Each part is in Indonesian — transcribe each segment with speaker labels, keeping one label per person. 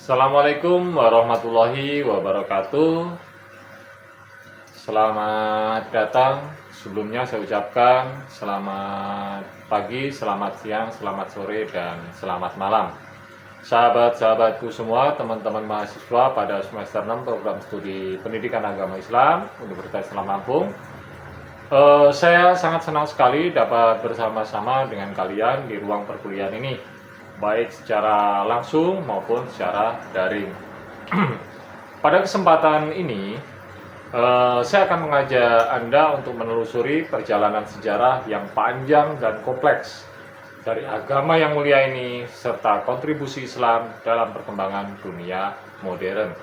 Speaker 1: Assalamualaikum warahmatullahi wabarakatuh. Selamat datang. Sebelumnya saya ucapkan selamat pagi, selamat siang, selamat sore, dan selamat malam. Sahabat-sahabatku semua, teman-teman mahasiswa pada semester 6 program studi Pendidikan Agama Islam Universitas Islam Lampung. Saya sangat senang sekali dapat bersama-sama dengan kalian di ruang perkuliahan ini, baik secara langsung maupun secara daring. Pada kesempatan ini, saya akan mengajak Anda untuk menelusuri perjalanan sejarah yang panjang dan kompleks dari agama yang mulia ini, serta kontribusi Islam dalam perkembangan dunia modern.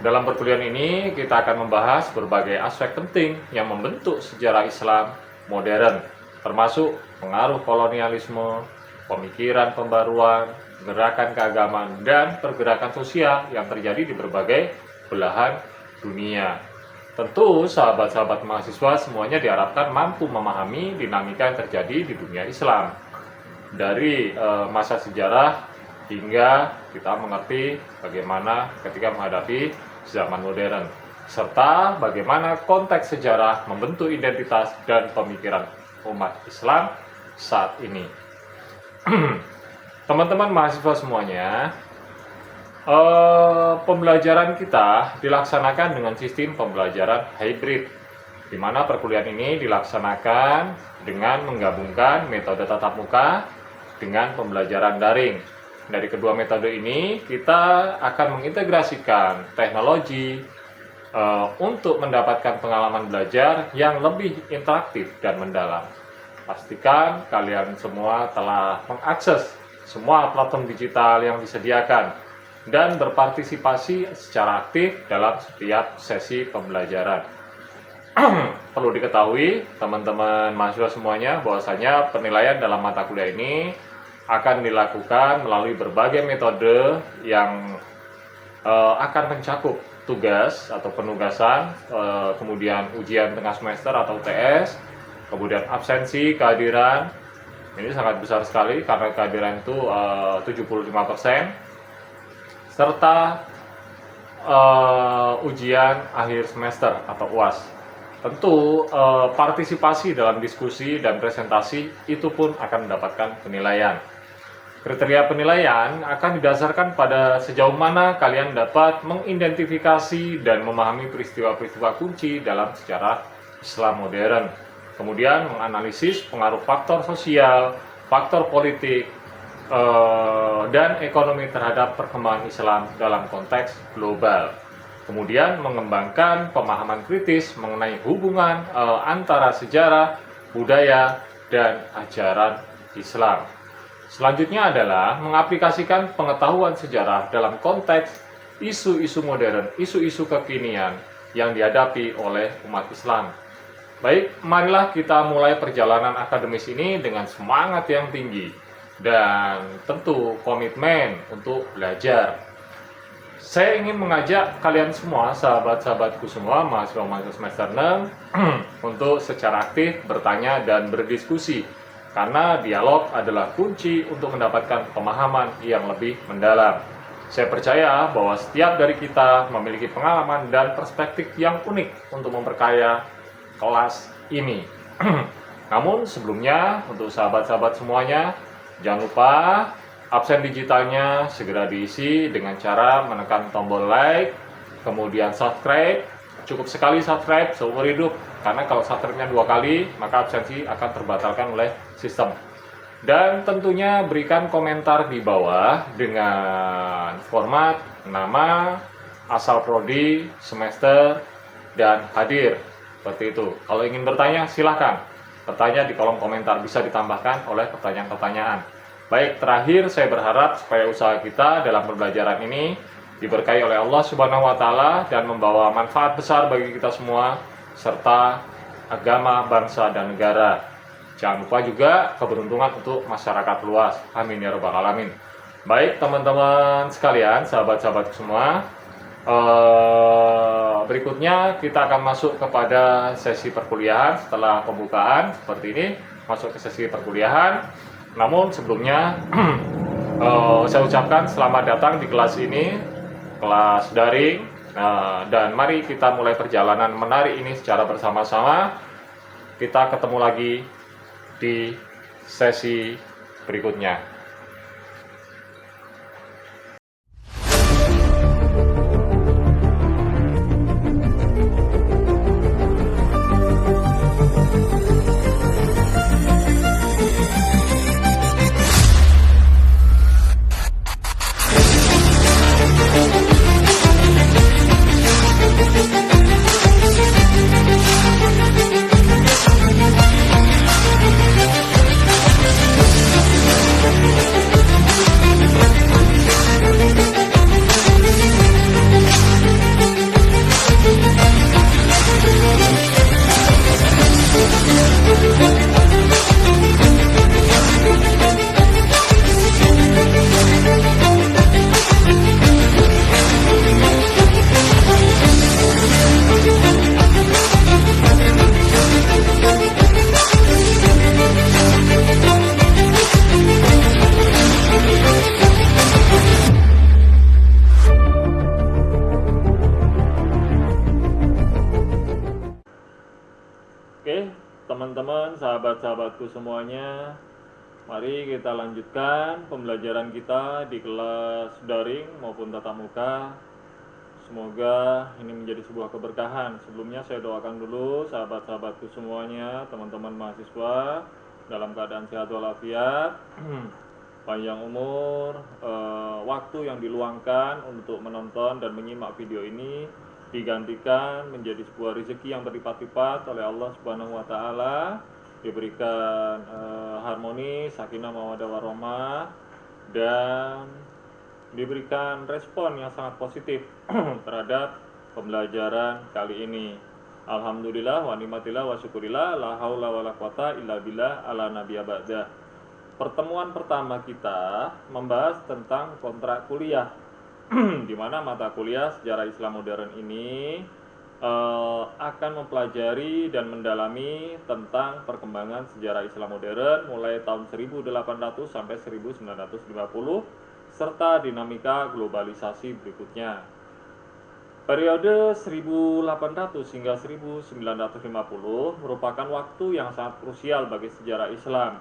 Speaker 1: Dalam perkuliahan ini, kita akan membahas berbagai aspek penting yang membentuk sejarah Islam modern, termasuk pengaruh kolonialisme, pemikiran pembaruan, gerakan keagamaan, dan pergerakan sosial yang terjadi di berbagai belahan dunia. Tentu, sahabat-sahabat mahasiswa semuanya diharapkan mampu memahami dinamika yang terjadi di dunia Islam. Dari masa sejarah hingga kita mengerti bagaimana ketika menghadapi zaman modern, serta bagaimana konteks sejarah membentuk identitas dan pemikiran umat Islam saat ini. Teman-teman mahasiswa semuanya, pembelajaran kita dilaksanakan dengan sistem pembelajaran hybrid, di mana perkuliahan ini dilaksanakan dengan menggabungkan metode tatap muka dengan pembelajaran daring. Dari kedua metode ini, kita akan mengintegrasikan teknologi untuk mendapatkan pengalaman belajar yang lebih interaktif dan mendalam. Pastikan kalian semua telah mengakses semua platform digital yang disediakan dan berpartisipasi secara aktif dalam setiap sesi pembelajaran. Perlu diketahui, teman-teman mahasiswa semuanya, bahwasanya penilaian dalam mata kuliah ini akan dilakukan melalui berbagai metode yang akan mencakup tugas atau penugasan, kemudian ujian tengah semester atau UTS, kemudian absensi, kehadiran. Ini sangat besar sekali karena kehadiran itu 75%, serta ujian akhir semester atau UAS. Tentu partisipasi dalam diskusi dan presentasi itu pun akan mendapatkan penilaian. Kriteria penilaian akan didasarkan pada sejauh mana kalian dapat mengidentifikasi dan memahami peristiwa-peristiwa kunci dalam sejarah Islam modern. Kemudian menganalisis pengaruh faktor sosial, faktor politik, dan ekonomi terhadap perkembangan Islam dalam konteks global. Kemudian mengembangkan pemahaman kritis mengenai hubungan antara sejarah, budaya, dan ajaran Islam. Selanjutnya adalah mengaplikasikan pengetahuan sejarah dalam konteks isu-isu modern, isu-isu kekinian yang dihadapi oleh umat Islam. Baik, marilah kita mulai perjalanan akademis ini dengan semangat yang tinggi dan tentu komitmen untuk belajar. Saya ingin mengajak kalian semua, sahabat-sahabatku semua, mahasiswa-mahasiswa semester 6 untuk secara aktif bertanya dan berdiskusi, karena dialog adalah kunci untuk mendapatkan pemahaman yang lebih mendalam. Saya percaya bahwa setiap dari kita memiliki pengalaman dan perspektif yang unik untuk memperkaya kelas ini. Namun sebelumnya, untuk sahabat-sahabat semuanya, jangan lupa absen digitalnya segera diisi dengan cara menekan tombol like, kemudian subscribe. Cukup sekali subscribe seumur hidup, karena kalau subscribe-nya 2 kali, maka absensi akan terbatalkan oleh sistem. Dan tentunya berikan komentar di bawah dengan format nama, asal prodi, semester, dan hadir. Seperti itu. Kalau ingin bertanya, silahkan bertanya di kolom komentar, bisa ditambahkan oleh pertanyaan-pertanyaan. Baik, terakhir saya berharap supaya usaha kita dalam pembelajaran ini diberkahi oleh Allah Subhanahu wa Ta'ala dan membawa manfaat besar bagi kita semua, serta agama, bangsa, dan negara. Jangan lupa juga keberuntungan untuk masyarakat luas. Amin ya rabbal alamin. Baik, teman-teman sekalian, sahabat-sahabat semua, berikutnya kita akan masuk kepada sesi perkuliahan. Setelah pembukaan seperti ini, masuk ke sesi perkuliahan. Namun sebelumnya Saya ucapkan selamat datang di kelas ini, kelas daring. Dan mari kita mulai perjalanan menarik ini secara bersama-sama. Kita ketemu lagi di sesi berikutnya. Oke, teman-teman, sahabat-sahabatku semuanya, mari kita lanjutkan pembelajaran kita di kelas daring maupun tatap muka. Semoga ini menjadi sebuah keberkahan. Sebelumnya saya doakan dulu sahabat-sahabatku semuanya, teman-teman mahasiswa, dalam keadaan sehat walafiat, panjang umur, waktu yang diluangkan untuk menonton dan menyimak video ini digantikan menjadi sebuah rezeki yang berlipat-lipat oleh Allah Subhanahu wa taala, diberikan harmoni, sakinah, mawaddah warahmah, dan diberikan respon yang sangat positif terhadap pembelajaran kali ini. Alhamdulillah wa ni'matillah wa syukurillah, la haula wala quwata illa billah, ala nabiyya ba'da. Pertemuan pertama kita membahas tentang kontrak kuliah, di mana mata kuliah sejarah Islam modern ini akan mempelajari dan mendalami tentang perkembangan sejarah Islam modern mulai tahun 1800 sampai 1950 serta dinamika globalisasi berikutnya. Periode 1800 hingga 1950 merupakan waktu yang sangat krusial bagi sejarah Islam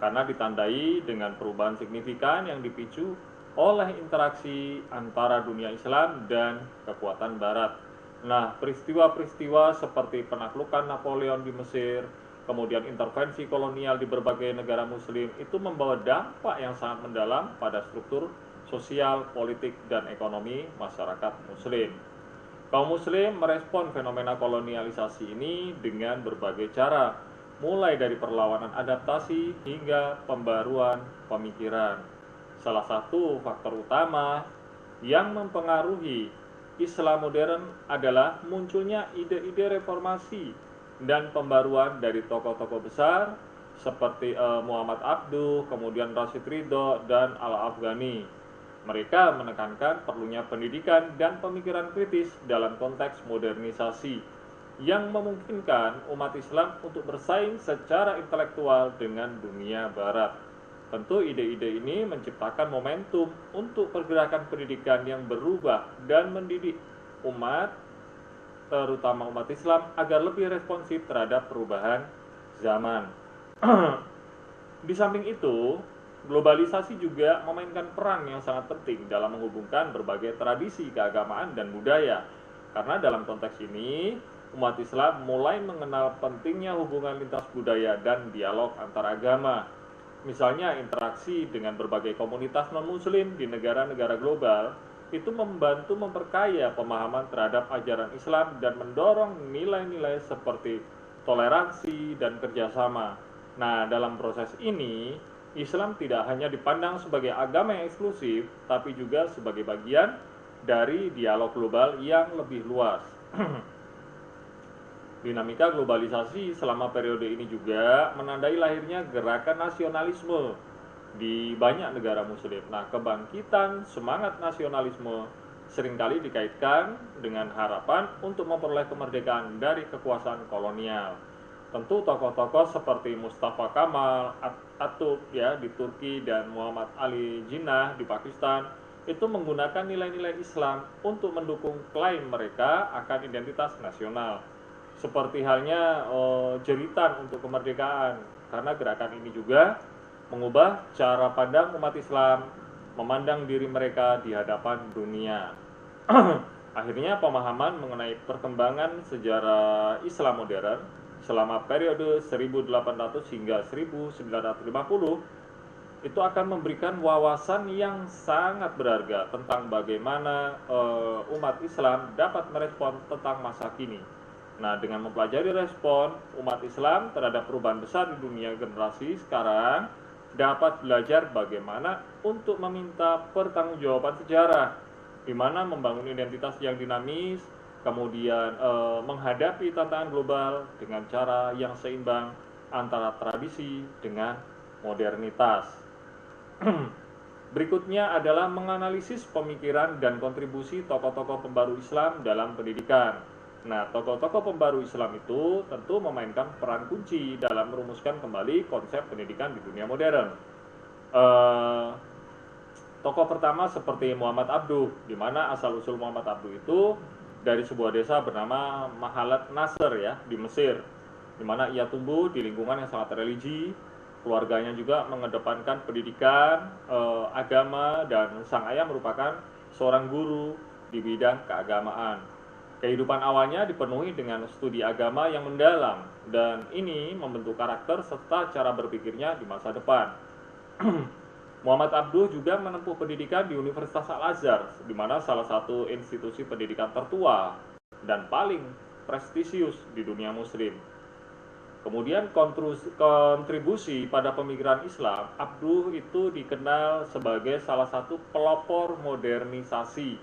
Speaker 1: karena ditandai dengan perubahan signifikan yang dipicu oleh interaksi antara dunia Islam dan kekuatan Barat. Nah, peristiwa-peristiwa seperti penaklukan Napoleon di Mesir, kemudian intervensi kolonial di berbagai negara Muslim, itu membawa dampak yang sangat mendalam pada struktur sosial, politik, dan ekonomi masyarakat Muslim. Kaum Muslim merespon fenomena kolonialisasi ini dengan berbagai cara, mulai dari perlawanan adaptasi hingga pembaruan pemikiran. Salah satu faktor utama yang mempengaruhi Islam modern adalah munculnya ide-ide reformasi dan pembaruan dari tokoh-tokoh besar seperti Muhammad Abduh, kemudian Rashid Ridho, dan Al-Afghani. Mereka menekankan perlunya pendidikan dan pemikiran kritis dalam konteks modernisasi yang memungkinkan umat Islam untuk bersaing secara intelektual dengan dunia Barat. Tentu ide-ide ini menciptakan momentum untuk pergerakan pendidikan yang berubah dan mendidik umat, terutama umat Islam, agar lebih responsif terhadap perubahan zaman. Di samping itu, globalisasi juga memainkan peran yang sangat penting dalam menghubungkan berbagai tradisi keagamaan dan budaya. Karena dalam konteks ini, umat Islam mulai mengenal pentingnya hubungan lintas budaya dan dialog antar agama. Misalnya interaksi dengan berbagai komunitas non-muslim di negara-negara global itu membantu memperkaya pemahaman terhadap ajaran Islam dan mendorong nilai-nilai seperti toleransi dan kerjasama. Nah, dalam proses ini, Islam tidak hanya dipandang sebagai agama yang eksklusif, tapi juga sebagai bagian dari dialog global yang lebih luas. Dinamika globalisasi selama periode ini juga menandai lahirnya gerakan nasionalisme di banyak negara muslim. Nah, kebangkitan semangat nasionalisme seringkali dikaitkan dengan harapan untuk memperoleh kemerdekaan dari kekuasaan kolonial. Tentu tokoh-tokoh seperti Mustafa Kamal Atatürk ya di Turki dan Muhammad Ali Jinnah di Pakistan itu menggunakan nilai-nilai Islam untuk mendukung klaim mereka akan identitas nasional. Seperti halnya jeritan untuk kemerdekaan, karena gerakan ini juga mengubah cara pandang umat Islam memandang diri mereka di hadapan dunia. Akhirnya pemahaman mengenai perkembangan sejarah Islam modern selama periode 1800 hingga 1950 itu akan memberikan wawasan yang sangat berharga tentang bagaimana umat Islam dapat merespon tentang masa kini. Nah, dengan mempelajari respon umat Islam terhadap perubahan besar di dunia generasi sekarang, dapat belajar bagaimana untuk meminta pertanggungjawaban sejarah, di mana membangun identitas yang dinamis, kemudian menghadapi tantangan global dengan cara yang seimbang antara tradisi dengan modernitas. Berikutnya adalah menganalisis pemikiran dan kontribusi tokoh-tokoh pembaru Islam dalam pendidikan. Nah, tokoh-tokoh pembaru Islam itu tentu memainkan peran kunci dalam merumuskan kembali konsep pendidikan di dunia modern. Tokoh pertama seperti Muhammad Abduh, di mana asal-usul Muhammad Abduh itu dari sebuah desa bernama Mahalat Nasr ya di Mesir, di mana ia tumbuh di lingkungan yang sangat religi. Keluarganya juga mengedepankan pendidikan, agama, dan sang ayah merupakan seorang guru di bidang keagamaan. Kehidupan awalnya dipenuhi dengan studi agama yang mendalam, dan ini membentuk karakter serta cara berpikirnya di masa depan. Muhammad Abduh juga menempuh pendidikan di Universitas Al-Azhar, di mana salah satu institusi pendidikan tertua dan paling prestisius di dunia muslim. Kemudian kontribusi pada pemikiran Islam, Abduh itu dikenal sebagai salah satu pelopor modernisasi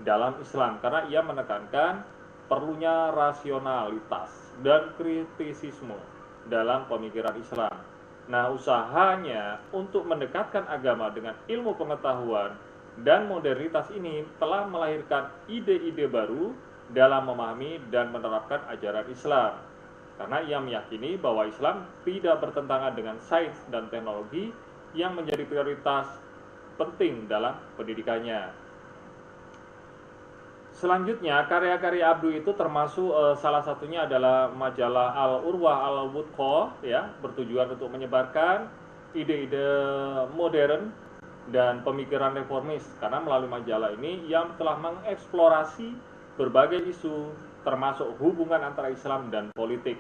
Speaker 1: dalam Islam karena ia menekankan perlunya rasionalitas dan kritisisme dalam pemikiran Islam. Nah, usahanya untuk mendekatkan agama dengan ilmu pengetahuan dan modernitas ini telah melahirkan ide-ide baru dalam memahami dan menerapkan ajaran Islam. Karena ia meyakini bahwa Islam tidak bertentangan dengan sains dan teknologi yang menjadi prioritas penting dalam pendidikannya. Selanjutnya, karya-karya Abduh itu termasuk salah satunya adalah majalah Al-Urwah Al-Wuthqa ya, bertujuan untuk menyebarkan ide-ide modern dan pemikiran reformis, karena melalui majalah ini yang telah mengeksplorasi berbagai isu termasuk hubungan antara Islam dan politik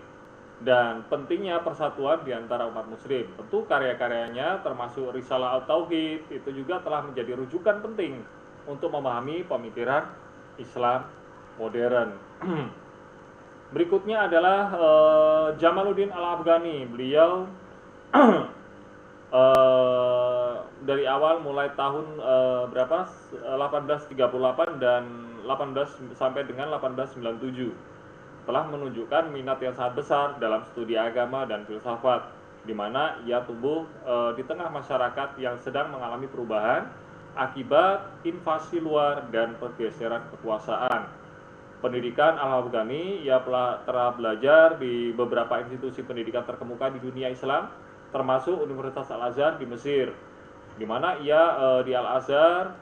Speaker 1: dan pentingnya persatuan di antara umat muslim. Tentu karya-karyanya termasuk Risalah Al-Tauhid itu juga telah menjadi rujukan penting untuk memahami pemikiran Islam modern. Berikutnya adalah Jamaluddin Al-Afghani. Beliau dari awal mulai tahun 1838 dan 18 sampai dengan 1897 telah menunjukkan minat yang sangat besar dalam studi agama dan filsafat, di mana ia tumbuh di tengah masyarakat yang sedang mengalami perubahan akibat invasi luar dan pergeseran kekuasaan. Pendidikan Al-Afghani ia telah belajar di beberapa institusi pendidikan terkemuka di dunia Islam, termasuk Universitas Al-Azhar di Mesir, di mana ia di Al-Azhar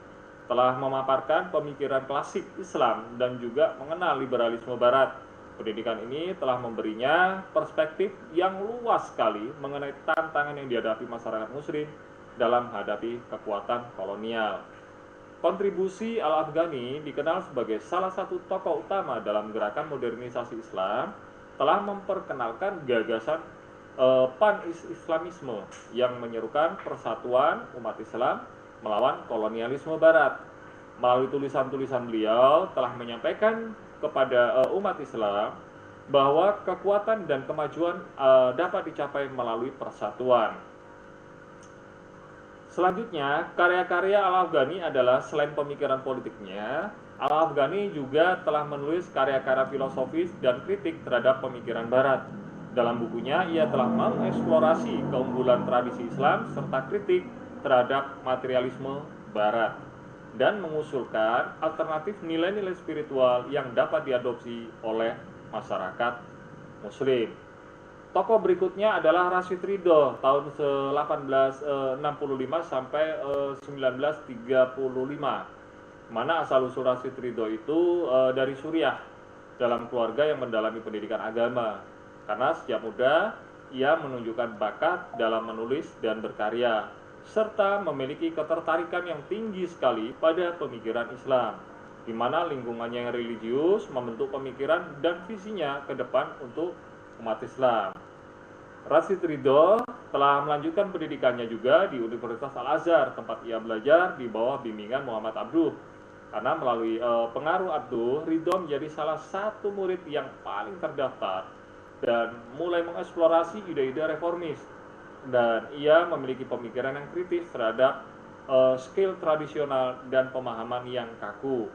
Speaker 1: telah memaparkan pemikiran klasik Islam dan juga mengenal liberalisme Barat. Pendidikan ini telah memberinya perspektif yang luas sekali mengenai tantangan yang dihadapi masyarakat muslim dalam menghadapi kekuatan kolonial. Kontribusi Al-Afghani dikenal sebagai salah satu tokoh utama dalam gerakan modernisasi Islam, telah memperkenalkan gagasan pan-islamisme yang menyerukan persatuan umat Islam melawan kolonialisme Barat. Melalui tulisan-tulisan beliau telah menyampaikan kepada umat Islam bahwa kekuatan dan kemajuan dapat dicapai melalui persatuan. Selanjutnya, karya-karya Al-Afghani adalah selain pemikiran politiknya, Al-Afghani juga telah menulis karya-karya filosofis dan kritik terhadap pemikiran Barat. Dalam bukunya, ia telah mengeksplorasi keunggulan tradisi Islam serta kritik terhadap materialisme Barat dan mengusulkan alternatif nilai-nilai spiritual yang dapat diadopsi oleh masyarakat Muslim. Tokoh berikutnya adalah Rashid Ridho tahun 1865 sampai 1935. Mana asal usul Rashid Ridho itu dari Suriah, dalam keluarga yang mendalami pendidikan agama. Karena sejak muda ia menunjukkan bakat dalam menulis dan berkarya, serta memiliki ketertarikan yang tinggi sekali pada pemikiran Islam, di mana lingkungannya yang religius membentuk pemikiran dan visinya ke depan untuk umat Islam. Rashid Ridho telah melanjutkan pendidikannya juga di Universitas Al-Azhar, tempat ia belajar di bawah bimbingan Muhammad Abduh. Karena melalui pengaruh Abduh, Ridho menjadi salah satu murid yang paling terdaftar dan mulai mengeksplorasi ide-ide reformis. Dan ia memiliki pemikiran yang kritis terhadap skill tradisional dan pemahaman yang kaku.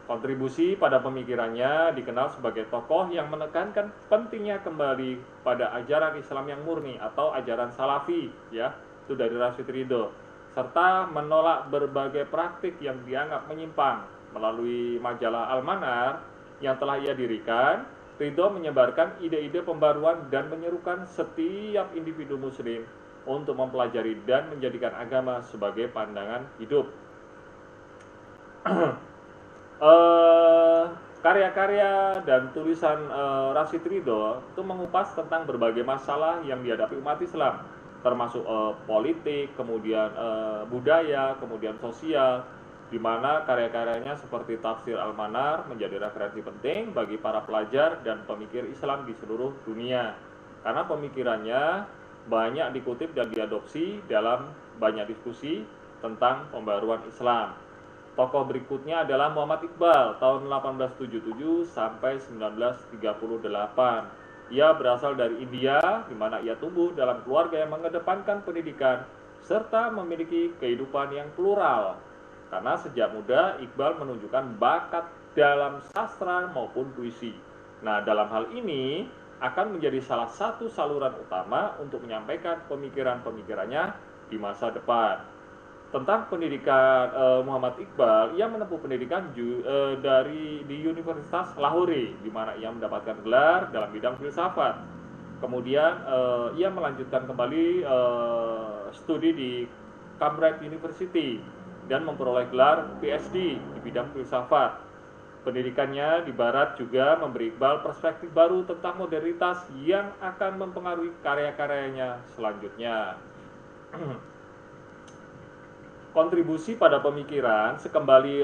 Speaker 1: Kontribusi pada pemikirannya dikenal sebagai tokoh yang menekankan pentingnya kembali pada ajaran Islam yang murni atau ajaran Salafi, ya, itu dari Rashid Ridho, serta menolak berbagai praktik yang dianggap menyimpang. Melalui majalah Al-Manar yang telah ia dirikan, Ridho menyebarkan ide-ide pembaruan dan menyerukan setiap individu muslim untuk mempelajari dan menjadikan agama sebagai pandangan hidup. Karya-karya dan tulisan Rashid Ridho itu mengupas tentang berbagai masalah yang dihadapi umat Islam, termasuk politik, kemudian budaya, kemudian sosial, di mana karya-karyanya seperti Tafsir Al-Manar menjadi referensi penting bagi para pelajar dan pemikir Islam di seluruh dunia, karena pemikirannya banyak dikutip dan diadopsi dalam banyak diskusi tentang pembaruan Islam. Tokoh berikutnya adalah Muhammad Iqbal tahun 1877 sampai 1938. Ia berasal dari India, di mana ia tumbuh dalam keluarga yang mengedepankan pendidikan serta memiliki kehidupan yang plural. Karena sejak muda Iqbal menunjukkan bakat dalam sastra maupun puisi. Nah, dalam hal ini akan menjadi salah satu saluran utama untuk menyampaikan pemikiran-pemikirannya di masa depan. Tentang pendidikan Muhammad Iqbal, ia menempuh pendidikan di Universitas Lahore, di mana ia mendapatkan gelar dalam bidang filsafat. Kemudian ia melanjutkan kembali studi di Cambridge University dan memperoleh gelar PhD di bidang filsafat. Pendidikannya di Barat juga memberi Iqbal perspektif baru tentang modernitas yang akan mempengaruhi karya-karyanya selanjutnya. Kontribusi pada pemikiran, sekembali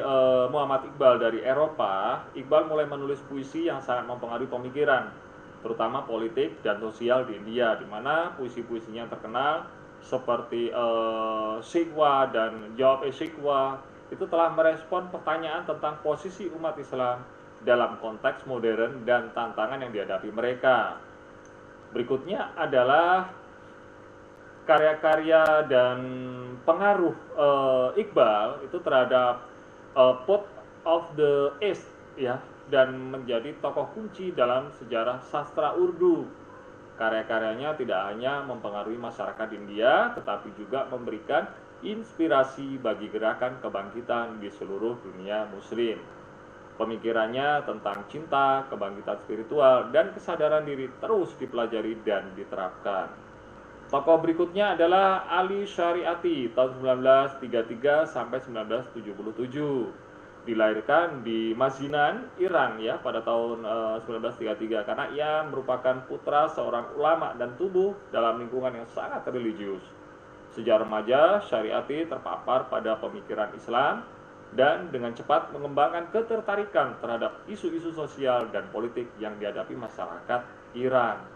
Speaker 1: Muhammad Iqbal dari Eropa, Iqbal mulai menulis puisi yang sangat mempengaruhi pemikiran, terutama politik dan sosial di India, di mana puisi-puisinya terkenal seperti Shikwa dan Jawab Shikwa itu telah merespon pertanyaan tentang posisi umat Islam dalam konteks modern dan tantangan yang dihadapi mereka. Berikutnya adalah karya-karya dan pengaruh Iqbal itu terhadap Poet of the East, ya, dan menjadi tokoh kunci dalam sejarah sastra Urdu. Karya-karyanya tidak hanya mempengaruhi masyarakat India, tetapi juga memberikan inspirasi bagi gerakan kebangkitan di seluruh dunia Muslim. Pemikirannya tentang cinta, kebangkitan spiritual, dan kesadaran diri terus dipelajari dan diterapkan. Tokoh berikutnya adalah Ali Syariati tahun 1933 sampai 1977. Dilahirkan di Mazinan, Iran, ya, pada tahun 1933 karena ia merupakan putra seorang ulama dan tumbuh dalam lingkungan yang sangat religius. Sejak remaja, Syariati terpapar pada pemikiran Islam dan dengan cepat mengembangkan ketertarikan terhadap isu-isu sosial dan politik yang dihadapi masyarakat Iran.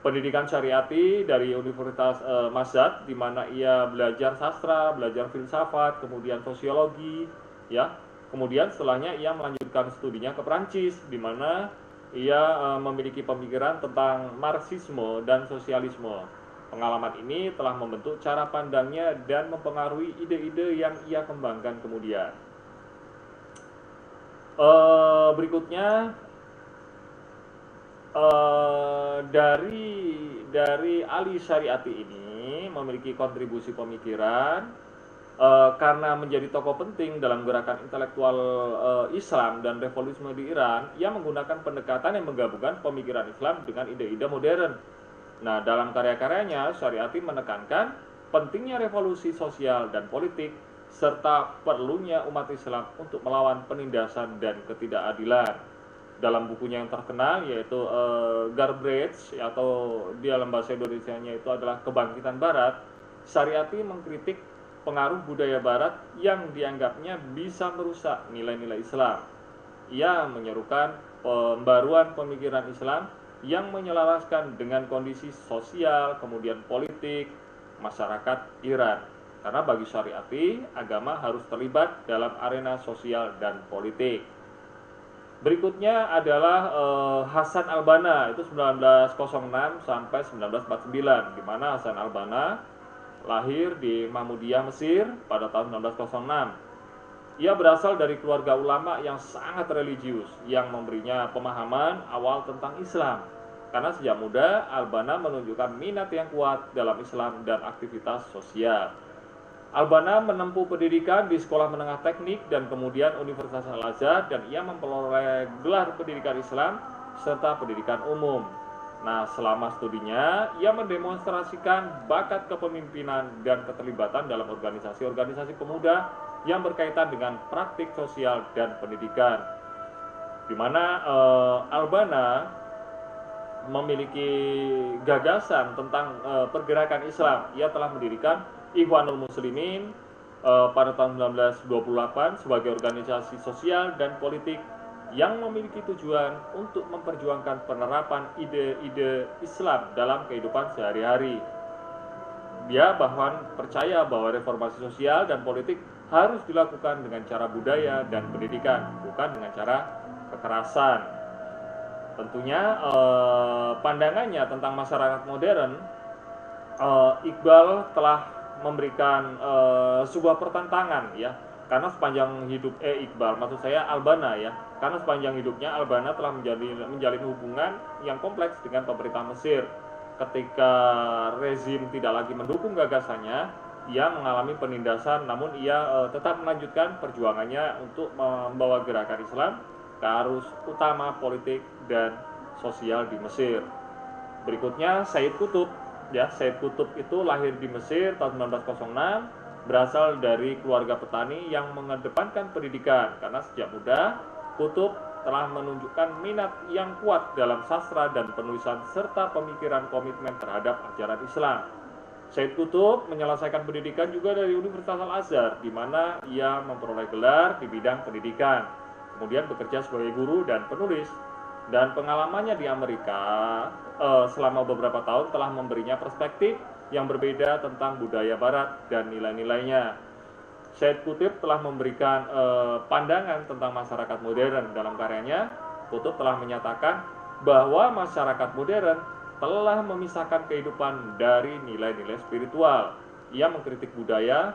Speaker 1: Pendidikan Syariati dari Universitas Mazad, di mana ia belajar sastra, belajar filsafat, kemudian sosiologi, ya. Kemudian setelahnya ia melanjutkan studinya ke Perancis, di mana ia memiliki pemikiran tentang Marxisme dan sosialisme. Pengalaman ini telah membentuk cara pandangnya dan mempengaruhi ide-ide yang ia kembangkan kemudian. Berikutnya dari Ali Syariati ini memiliki kontribusi pemikiran karena menjadi tokoh penting dalam gerakan intelektual Islam dan revolusi di Iran, ia menggunakan pendekatan yang menggabungkan pemikiran Islam dengan ide-ide modern. Nah, dalam karya-karyanya, Syariati menekankan pentingnya revolusi sosial dan politik, serta perlunya umat Islam untuk melawan penindasan dan ketidakadilan. Dalam bukunya yang terkenal, yaitu Garbage, atau di dalam bahasa Indonesianya itu adalah Kebangkitan Barat, Syariati mengkritik pengaruh budaya Barat yang dianggapnya bisa merusak nilai-nilai Islam. Ia menyerukan pembaruan pemikiran Islam yang menyelaraskan dengan kondisi sosial, kemudian politik, masyarakat Iran. Karena bagi Syariati, agama harus terlibat dalam arena sosial dan politik. Berikutnya adalah Hasan al-Banna, itu 1906 sampai 1949, di mana Hasan al-Banna lahir di Mahmudiyah, Mesir pada tahun 1906. Ia berasal dari keluarga ulama yang sangat religius, yang memberinya pemahaman awal tentang Islam. Karena sejak muda, al-Banna menunjukkan minat yang kuat dalam Islam dan aktivitas sosial. al-Banna menempuh pendidikan di sekolah menengah teknik dan kemudian Universitas Al-Azhar, dan ia memperoleh gelar pendidikan Islam serta pendidikan umum. Nah, selama studinya, ia mendemonstrasikan bakat kepemimpinan dan keterlibatan dalam organisasi-organisasi pemuda yang berkaitan dengan praktik sosial dan pendidikan. Di mana al-Banna memiliki gagasan tentang pergerakan Islam. Ia telah mendirikan Ikhwanul Muslimin pada tahun 1928 sebagai organisasi sosial dan politik yang memiliki tujuan untuk memperjuangkan penerapan ide-ide Islam dalam kehidupan sehari-hari. Dia bahkan percaya bahwa reformasi sosial dan politik harus dilakukan dengan cara budaya dan pendidikan, bukan dengan cara kekerasan. Tentunya pandangannya tentang masyarakat modern, Iqbal telah memberikan sebuah pertentangan, ya, karena sepanjang hidup Iqbal, maksud saya al-Banna, ya, karena sepanjang hidupnya al-Banna telah menjalin hubungan yang kompleks dengan pemerintah Mesir. Ketika rezim tidak lagi mendukung gagasannya, ia mengalami penindasan, namun ia tetap melanjutkan perjuangannya untuk membawa gerakan Islam ke arus utama politik dan sosial di Mesir. Berikutnya Said Qutb. Ya, Said Qutb itu lahir di Mesir tahun 1906, berasal dari keluarga petani yang mengedepankan pendidikan. Karena sejak muda, Qutb telah menunjukkan minat yang kuat dalam sastra dan penulisan serta pemikiran komitmen terhadap ajaran Islam. Said Qutb menyelesaikan pendidikan juga dari Universitas Al-Azhar, di mana ia memperoleh gelar di bidang pendidikan. Kemudian bekerja sebagai guru dan penulis. Dan pengalamannya di Amerika selama beberapa tahun telah memberinya perspektif yang berbeda tentang budaya Barat dan nilai-nilainya. Said Qutb telah memberikan pandangan tentang masyarakat modern dalam karyanya. Qutb telah menyatakan bahwa masyarakat modern telah memisahkan kehidupan dari nilai-nilai spiritual. Ia mengkritik budaya,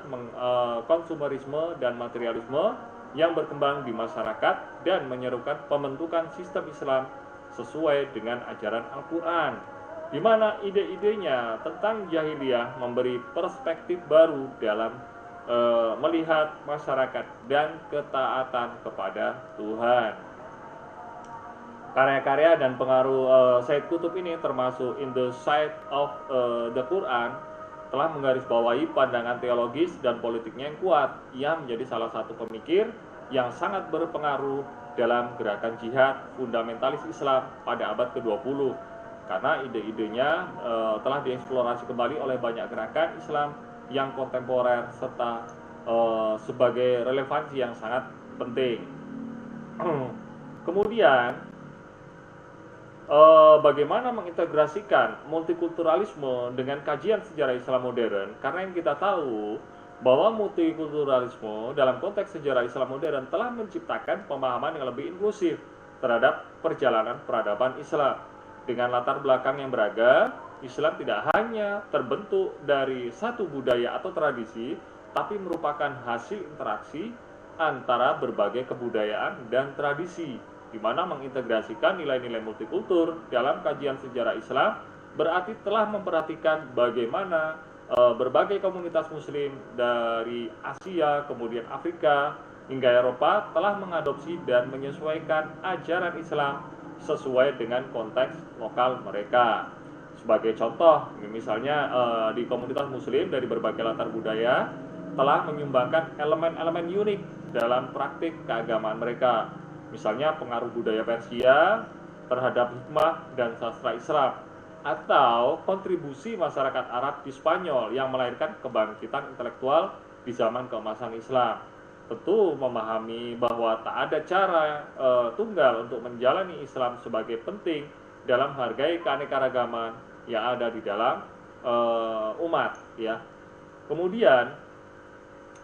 Speaker 1: konsumerisme, dan materialisme yang berkembang di masyarakat dan menyerukan pembentukan sistem Islam sesuai dengan ajaran Al-Quran, di mana ide-idenya tentang jahiliyah memberi perspektif baru dalam melihat masyarakat dan ketaatan kepada Tuhan. Karya-karya dan pengaruh Said Qutb ini termasuk In the Sight of the Quran telah menggarisbawahi pandangan teologis dan politiknya yang kuat. Ia menjadi salah satu pemikir yang sangat berpengaruh dalam gerakan jihad fundamentalis Islam pada abad ke-20, karena ide-idenya telah dieksplorasi kembali oleh banyak gerakan Islam yang kontemporer serta sebagai relevansi yang sangat penting. Kemudian bagaimana mengintegrasikan multikulturalisme dengan kajian sejarah Islam modern, karena yang kita tahu bahwa multikulturalisme dalam konteks sejarah Islam modern telah menciptakan pemahaman yang lebih inklusif terhadap perjalanan peradaban Islam. Dengan latar belakang yang beragam, Islam tidak hanya terbentuk dari satu budaya atau tradisi, tapi merupakan hasil interaksi antara berbagai kebudayaan dan tradisi, di mana mengintegrasikan nilai-nilai multikultur dalam kajian sejarah Islam berarti telah memperhatikan bagaimana berbagai komunitas muslim dari Asia, kemudian Afrika, hingga Eropa telah mengadopsi dan menyesuaikan ajaran Islam sesuai dengan konteks lokal mereka. Sebagai contoh, misalnya di komunitas muslim dari berbagai latar budaya telah menyumbangkan elemen-elemen unik dalam praktik keagamaan mereka. Misalnya pengaruh budaya Persia terhadap hikmah dan sastra Islam, atau kontribusi masyarakat Arab di Spanyol yang melahirkan kebangkitan intelektual di zaman keemasan Islam. Tentu memahami bahwa tak ada cara tunggal untuk menjalani Islam sebagai penting dalam menghargai keanekaragaman yang ada di dalam umat, ya. Kemudian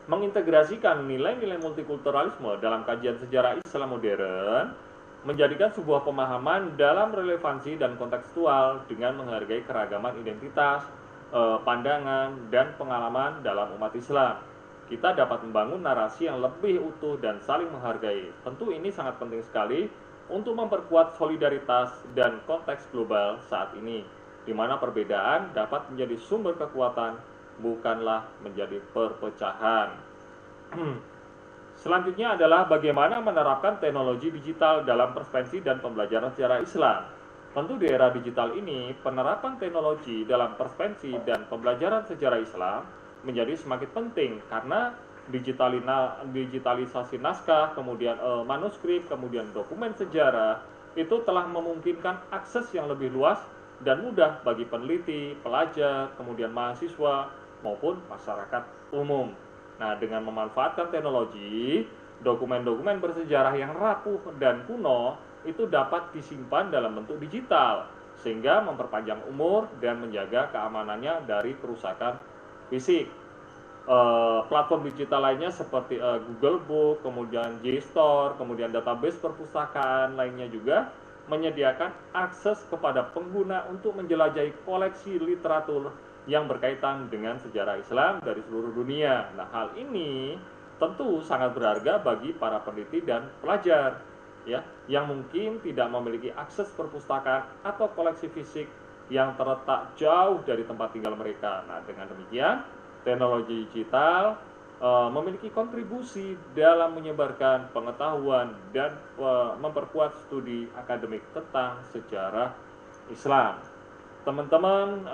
Speaker 1: mengintegrasikan nilai-nilai multikulturalisme dalam kajian sejarah Islam modern menjadikan sebuah pemahaman dalam relevansi dan kontekstual dengan menghargai keragaman identitas, pandangan, dan pengalaman dalam umat Islam. Kita dapat membangun narasi yang lebih utuh dan saling menghargai. Tentu ini sangat penting sekali untuk memperkuat solidaritas dan konteks global saat ini, di mana perbedaan dapat menjadi sumber kekuatan, bukanlah menjadi perpecahan. Selanjutnya adalah bagaimana menerapkan teknologi digital dalam perspensi dan pembelajaran sejarah Islam. Tentu di era digital ini, penerapan teknologi dalam perspensi dan pembelajaran sejarah Islam menjadi semakin penting karena digitalisasi naskah, kemudian manuskrip, kemudian dokumen sejarah itu telah memungkinkan akses yang lebih luas dan mudah bagi peneliti, pelajar, kemudian mahasiswa maupun masyarakat umum. Nah, dengan memanfaatkan teknologi, dokumen-dokumen bersejarah yang rapuh dan kuno itu dapat disimpan dalam bentuk digital, sehingga memperpanjang umur dan menjaga keamanannya dari kerusakan fisik. Platform digital lainnya seperti Google Book, kemudian JSTOR, kemudian database perpustakaan lainnya juga menyediakan akses kepada pengguna untuk menjelajahi koleksi literatur yang berkaitan dengan sejarah Islam dari seluruh dunia. Nah, hal ini tentu sangat berharga bagi para peneliti dan pelajar, ya, yang mungkin tidak memiliki akses perpustakaan atau koleksi fisik yang terletak jauh dari tempat tinggal mereka. Nah, dengan demikian, teknologi digital memiliki kontribusi dalam menyebarkan pengetahuan dan memperkuat studi akademik tentang sejarah Islam. Teman-teman,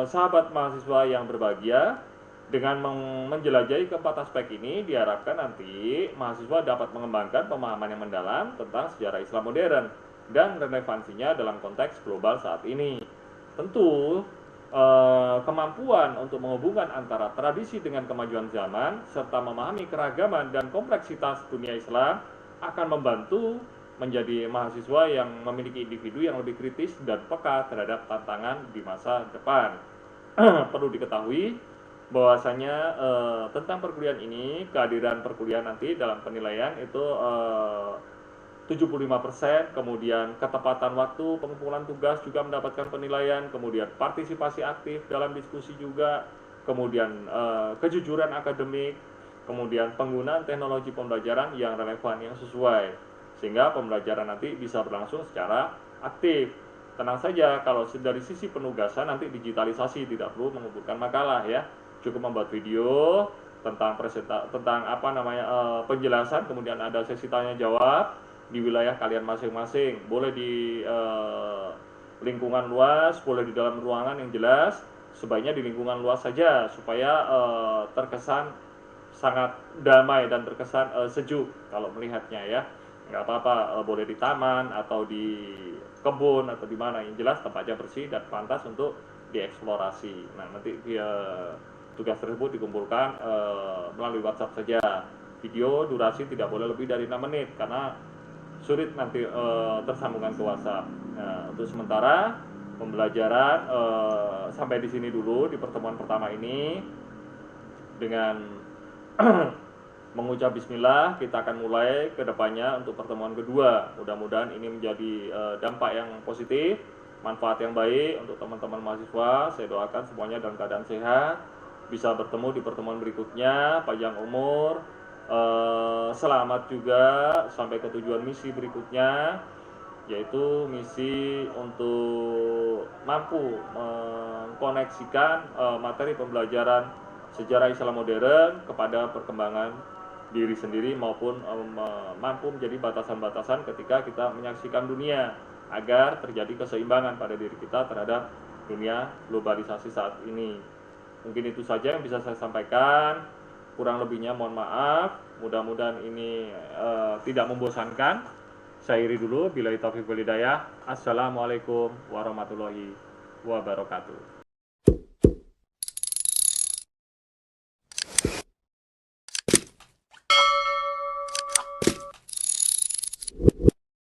Speaker 1: sahabat mahasiswa yang berbahagia, dengan menjelajahi keempat aspek ini diharapkan nanti mahasiswa dapat mengembangkan pemahaman yang mendalam tentang sejarah Islam modern dan relevansinya dalam konteks global saat ini. Tentu kemampuan untuk menghubungkan antara tradisi dengan kemajuan zaman serta memahami keragaman dan kompleksitas dunia Islam akan membantu menjadi mahasiswa yang memiliki individu yang lebih kritis dan peka terhadap tantangan di masa depan. Perlu diketahui bahwasanya tentang perkuliahan ini, kehadiran perkuliahan nanti dalam penilaian itu 75%, kemudian ketepatan waktu pengumpulan tugas juga mendapatkan penilaian, kemudian partisipasi aktif dalam diskusi juga, kemudian kejujuran akademik, kemudian penggunaan teknologi pembelajaran yang relevan, yang sesuai, sehingga pembelajaran nanti bisa berlangsung secara aktif. Tenang saja, kalau dari sisi penugasan nanti digitalisasi, tidak perlu mengumpulkan makalah, ya, cukup membuat video tentang penjelasan, kemudian ada sesi tanya jawab di wilayah kalian masing-masing, boleh di lingkungan luas, boleh di dalam ruangan yang jelas, sebaiknya di lingkungan luas saja supaya terkesan sangat damai dan terkesan sejuk kalau melihatnya, ya. Nggak apa-apa, boleh di taman atau di kebun atau di mana, yang jelas tempatnya bersih dan pantas untuk dieksplorasi. Nah, nanti tugas tersebut dikumpulkan melalui WhatsApp saja. Video durasi tidak boleh lebih dari 6 menit karena sulit nanti tersambungkan ke WhatsApp. Nah, untuk sementara pembelajaran sampai di sini dulu di pertemuan pertama ini. Dengan mengucap bismillah, kita akan mulai ke depannya untuk pertemuan kedua. Mudah-mudahan ini menjadi dampak yang positif, manfaat yang baik untuk teman-teman mahasiswa. Saya doakan semuanya dalam keadaan sehat, bisa bertemu di pertemuan berikutnya, panjang umur, selamat juga sampai ke tujuan misi berikutnya, yaitu misi untuk mampu mengkoneksikan materi pembelajaran sejarah Islam modern kepada perkembangan diri sendiri maupun mampu menjadi batasan-batasan ketika kita menyaksikan dunia agar terjadi keseimbangan pada diri kita terhadap dunia globalisasi saat ini. Mungkin itu saja yang bisa saya sampaikan. Kurang lebihnya mohon maaf. Mudah-mudahan ini tidak membosankan. Saya iri dulu. Billahi taufiq wal hidayah. Assalamualaikum warahmatullahi wabarakatuh.